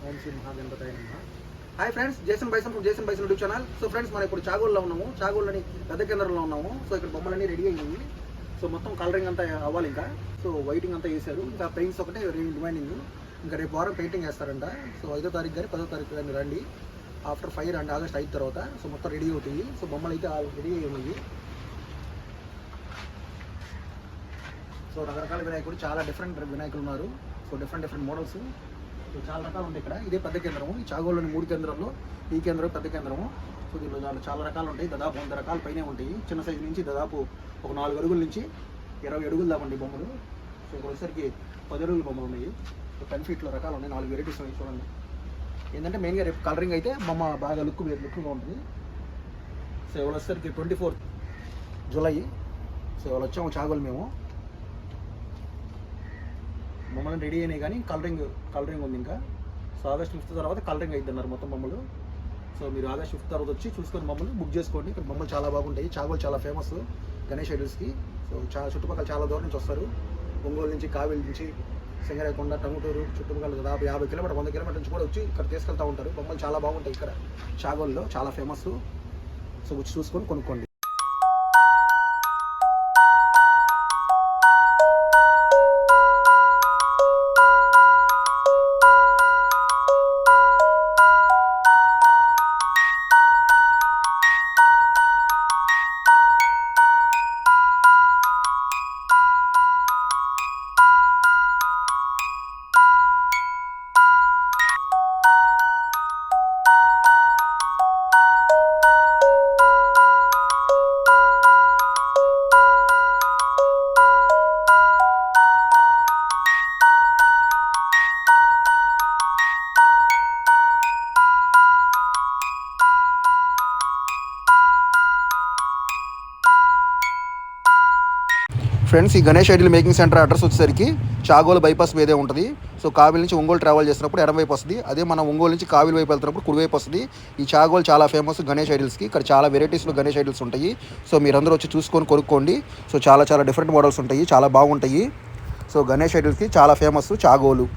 ఓం శ్రీ మహాగణపతయ నమః. Hi friends, Jason bison YouTube channel. So friends, మనం ఇప్పుడు చాగోల్లో ఉన్నాము. చాగోల్లోని పెద్ద కేంద్రంలో ఉన్నాము. సో ఇక్కడ బొమ్మలన్నీ రెడీ అయ్యాయి. సో మొత్తం కలరింగ్ అంతా అవ్వాలి ఇంకా. సో వైటింగ్ అంతా వేశారు. ఇంకా పెయింట్స్ ఒకటే రిమైనింగ్. ఇంకా రేపు వారం పెయింటింగ్ వేస్తారంట. సో 5వ తారీఖు కానీ 10వ తారీఖు కానీ రండి. ఆఫ్టర్ 5 రండి, ఆగస్ట్ 5 తర్వాత. సో మొత్తం రెడీ అవుతాయి. సో బొమ్మలు అయితే రెడీ అయ్యాయి. సో రకరకాల వినాయకుడు, చాలా డిఫరెంట్ వినాయకులు ఉన్నారు. So different models. సో చాలా రకాలు ఉంటాయి ఇక్కడ. ఇదే పెద్ద కేంద్రము. ఈ చాగోల్లోని 3 కేంద్రంలో ఈ కేంద్రం పెద్ద కేంద్రము. సో దీనిలో చాలా రకాలు ఉంటాయి. దాదాపు 100 రకాల పైనే ఉంటాయి. చిన్న సైజు నుంచి దాదాపు ఒక 4 అడుగుల నుంచి 20 అడుగులు దాకా ఉంటాయి బొమ్మలు. సో ఇక్కడ వచ్చేసరికి 10 అడుగుల బొమ్మలు ఉన్నాయి. సో 10 ఫీట్ల రకాలు ఉన్నాయి. 4 వెరైటీస్ ఉన్నాయి చూడండి. ఏంటంటే మెయిన్గా రేపు కలరింగ్ అయితే బొమ్మ బాగా లుక్గా ఉంటుంది. సో ఇవాళ వచ్చేసరికి 24 జూలై. సో ఇవాళ వచ్చాము చాగోల్ మేము. బొమ్మలు రెడీ అయినాయి కానీ కలరింగ్ ఉంది ఇంకా. సో ఆగస్ట్ 5 తర్వాత కలరింగ్ అయిద్ది అన్నారు మొత్తం బొమ్మలు. సో మీరు ఆగస్ట్ 5 తర్వాత వచ్చి చూసుకొని బొమ్మలు బుక్ చేసుకోండి. ఇక్కడ బొమ్మలు చాలా బాగుంటాయి. చాగోల్ చాలా ఫేమస్ గణేష్ ఐడల్స్కి. సో చుట్టుపక్కల చాలా దూరం నుంచి వస్తారు. ఒంగోలు నుంచి, కావేలి నుంచి, సింగరాయకొండ, టంగుటూరు చుట్టుపక్కల దాదాపు 50 కిలోమీటర్ 100 కిలోమీటర్ నుంచి కూడా వచ్చి ఇక్కడ తీసుకెళ్తూ ఉంటారు. బొమ్మలు చాలా బాగుంటాయి ఇక్కడ చాగోల్లో, చాలా ఫేమస్. సో వచ్చి చూసుకొని కొనుక్కోండి. ఫ్రెండ్స్, ఈ Ganesh Idol making centre address వచ్చేసరికి చాగోల్ బైపాస్ మీదే ఉంటుంది. సో కావిలి నుంచి ఒంగోలు ట్రావెల్ చేసినప్పుడు ఎడమవైపు వస్తుంది. అదే మనం ఒంగోలు నుంచి కావిలి వైపు వెళ్తున్నప్పుడు కుడివైపు వస్తుంది. ఈ చాగోల్ చాలా ఫేమస్ గణేష్ ఐడల్స్కి. ఇక్కడ చాలా వెరైటీస్లో గణేష్ ఐడల్స్ ఉంటాయి. సో మీరందరూ వచ్చి చూసుకొని కొనుక్కోండి. సో చాలా డిఫరెంట్ మోడల్స్ ఉంటాయి, చాలా బాగుంటాయి. సో గణేష్ ఐడల్స్కి చాలా ఫేమస్ చాగోలు.